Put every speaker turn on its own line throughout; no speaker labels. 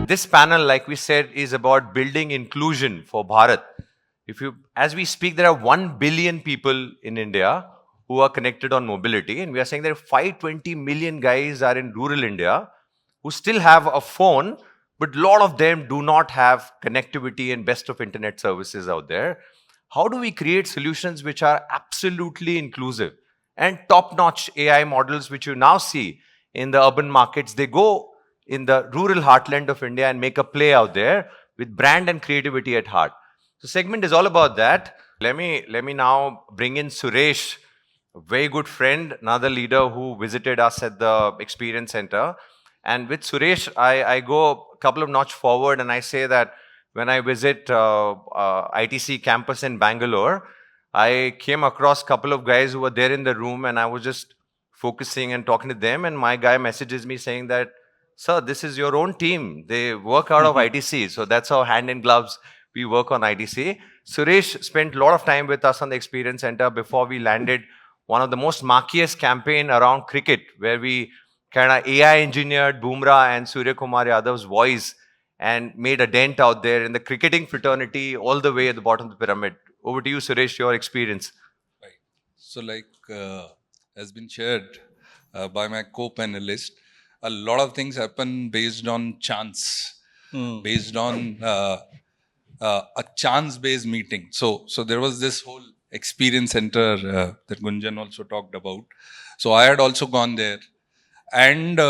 This panel, like we said, is about building inclusion for Bharat. As we speak, there are 1 billion people in India who are connected on mobility, and we are saying that 520 million guys are in rural India who still have a phone, but a lot of them do not have connectivity and best of internet services out there. How do we create solutions which are absolutely inclusive and top-notch AI models, which you now see in the urban markets? They go in the rural heartland of India and make a play out there with brand and creativity at heart. So segment is all about that. Let me now bring in Suresh, a very good friend, another leader who visited us at the experience center. And with Suresh, I go a couple of notch forward and I say that when I visit ITC campus in Bangalore, I came across a couple of guys who were there in the room and I was just focusing and talking to them. And my guy messages me saying that, sir, this is your own team. They work out of ITC. So that's how hand in gloves we work on ITC. Suresh spent a lot of time with us on the experience center before we landed one of the most marqueest campaign around cricket, where we kind of AI engineered Bumrah and Surya Kumar Yadav's voice and made a dent out there in the cricketing fraternity all the way at the bottom of the pyramid. Over to you, Suresh, your experience.
Right. So, has been shared by my co-panelist, a lot of things happen based on chance, based on a chance-based meeting. So there was this whole experience center that Gunjan also talked about. So I had also gone there, and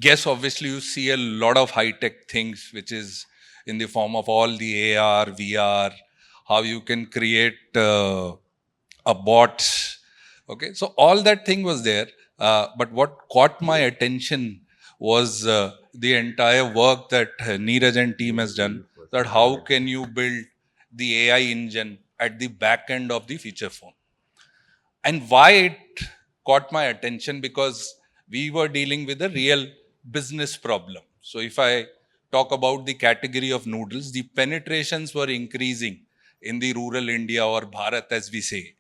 yes, obviously you see a lot of high-tech things, which is in the form of all the AR, VR, how you can create a bot. Okay, so all that thing was there. But what caught my attention was the entire work that Neeraj and team has done. That how can you build the AI engine at the back end of the feature phone? And why it caught my attention, because we were dealing with a real business problem. So if I talk about the category of noodles, the penetrations were increasing in the rural India, or Bharat as we say.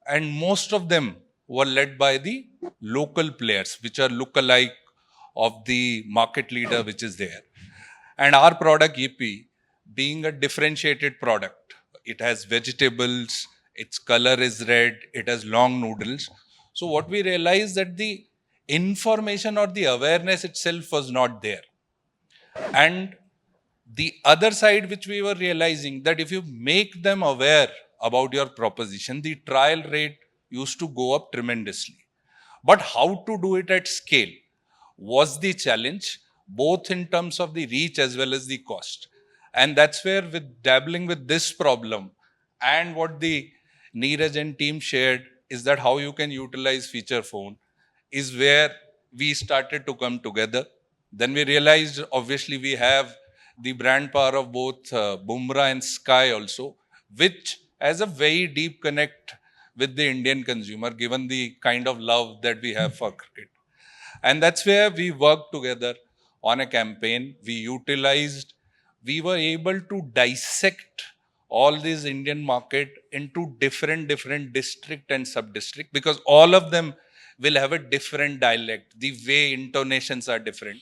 And most of them were led by the local players, which are lookalike of the market leader which is there. And our product Yippee, being a differentiated product, it has vegetables, its color is red, it has long noodles. So what we realized that the information or the awareness itself was not there. And the other side which we were realizing, that if you make them aware about your proposition, the trial rate used to go up tremendously. But how to do it at scale was the challenge, both in terms of the reach as well as the cost. And that's where, with dabbling with this problem, and what the Neeraj and team shared is that how you can utilize feature phone, is where we started to come together. Then we realized, obviously, we have the brand power of both Bumrah and Sky also, which has a very deep connect with the Indian consumer, given the kind of love that we have for cricket. And that's where we worked together on a campaign. We were able to dissect all this Indian market into different district and sub-district, because all of them will have a different dialect. The way intonations are different.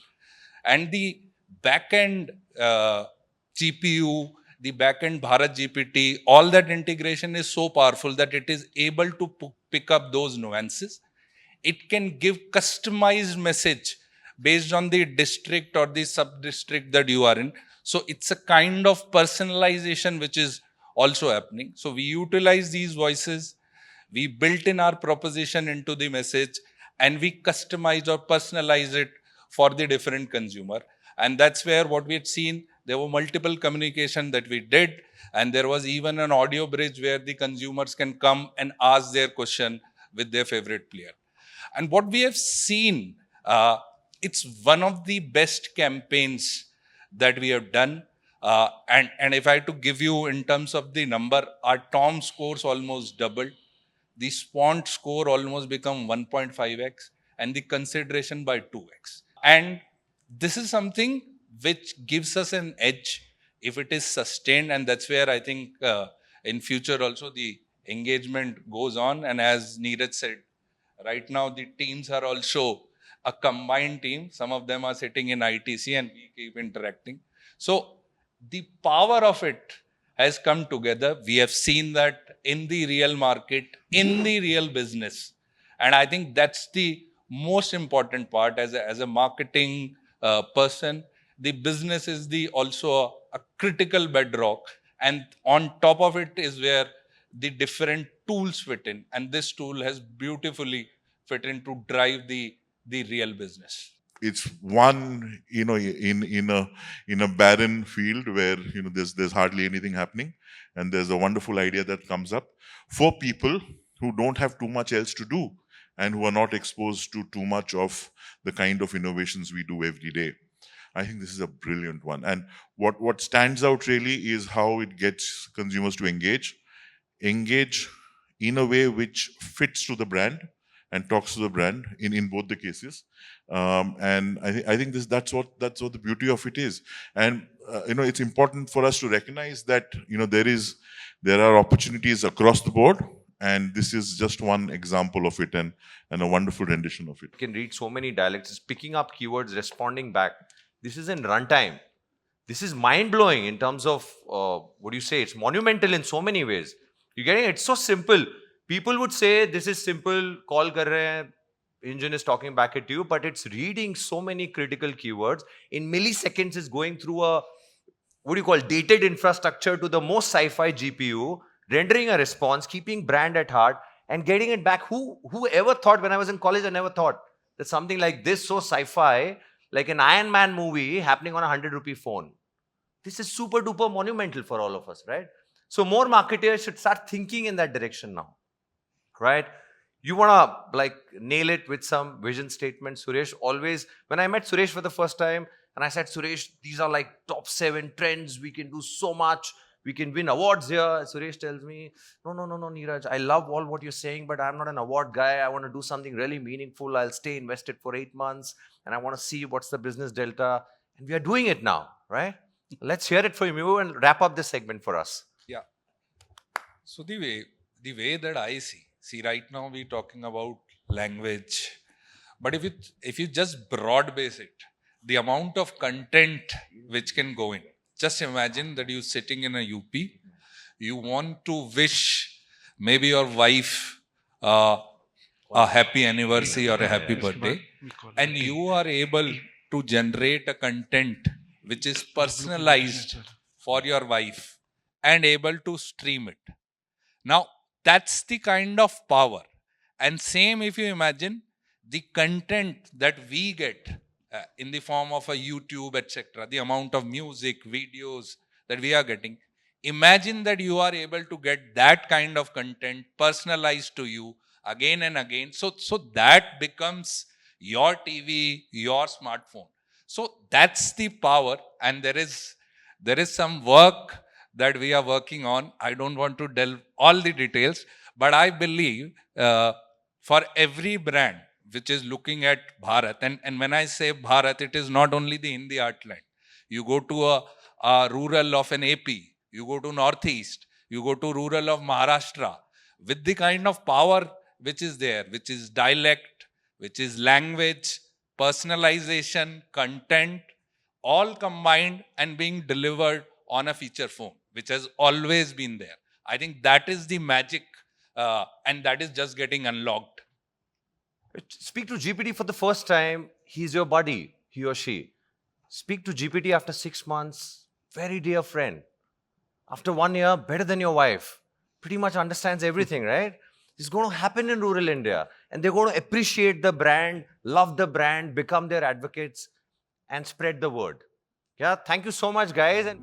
And the back-end GPU, the back-end Bharat GPT, all that integration is so powerful that it is able to pick up those nuances. It can give customized message based on the district or the sub-district that you are in. So it's a kind of personalization which is also happening. So we utilize these voices, we built in our proposition into the message, and we customize or personalize it for the different consumer. And that's where what we had seen, there were multiple communication that we did, and there was even an audio bridge where the consumers can come and ask their question with their favorite player. And what we have seen, it's one of the best campaigns that we have done. And if I had to give you in terms of the number, our Tom scores almost doubled. The Spont score almost become 1.5x, and the consideration by 2x. And this is something which gives us an edge if it is sustained. And that's where I think in future also the engagement goes on. And as Neeraj said, right now the teams are also a combined team. Some of them are sitting in ITC and we keep interacting. So the power of it has come together. We have seen that in the real market, in the real business. And I think that's the most important part as a marketing person. The business is the also a critical bedrock. And on top of it is where the different tools fit in. And this tool has beautifully fit in to drive the real business.
It's one, in a barren field where there's hardly anything happening, and there's a wonderful idea that comes up for people who don't have too much else to do and who are not exposed to too much of the kind of innovations we do every day. I think this is a brilliant one. And what stands out really is how it gets consumers to engage in a way which fits to the brand and talks to the brand in both the cases. And I think that's what the beauty of it is. And it's important for us to recognize that there are opportunities across the board, and this is just one example of it, and a wonderful rendition of it.
You can read so many dialects, it's picking up keywords, responding back. This is in runtime. This is mind-blowing in terms of, what do you say, it's monumental in so many ways. You're getting it? It's so simple. People would say, this is simple, call kar rahe hain, engine is talking back at you, but it's reading so many critical keywords. In milliseconds, it's going through a, what do you call, dated infrastructure to the most sci-fi GPU, rendering a response, keeping brand at heart, and getting it back. Who ever thought, when I was in college, I never thought that something like this, so sci-fi, like an Iron Man movie happening on a 100-rupee phone. This is super duper monumental for all of us, right? So more marketers should start thinking in that direction now, right? You want to like nail it with some vision statement. Suresh always, when I met Suresh for the first time and I said, Suresh, these are like top 7 trends. We can do so much. We can win awards here. Suresh tells me, no, Neeraj, I love all what you're saying, but I'm not an award guy. I want to do something really meaningful. I'll stay invested for 8 months and I want to see what's the business delta. And we are doing it now, right? Let's hear it from you and wrap up this segment for us.
Yeah. So the way that I see right now we're talking about language, but if you just broad base it, the amount of content which can go in. Just imagine that you're sitting in a UP, you want to wish maybe your wife a happy anniversary or a happy birthday, and you are able to generate a content which is personalized for your wife and able to stream it. Now, that's the kind of power. And same if you imagine the content that we get in the form of a YouTube, etc., the amount of music, videos that we are getting. Imagine that you are able to get that kind of content personalized to you again and again. So that becomes your TV, your smartphone. So that's the power, and there is some work that we are working on. I don't want to delve all the details, but I believe for every brand which is looking at Bharat, and when I say Bharat, it is not only the Hindi heartland. You go to a rural of an AP, you go to Northeast, you go to rural of Maharashtra, with the kind of power which is there, which is dialect, which is language, personalization, content, all combined and being delivered on a feature phone, which has always been there. I think that is the magic, and that is just getting unlocked.
Speak to GPT for the first time. He's your buddy, he or she. Speak to GPT after 6 months. Very dear friend. After 1 year, better than your wife. Pretty much understands everything, right? It's going to happen in rural India. And they're going to appreciate the brand, love the brand, become their advocates, and spread the word. Yeah, thank you so much, guys. And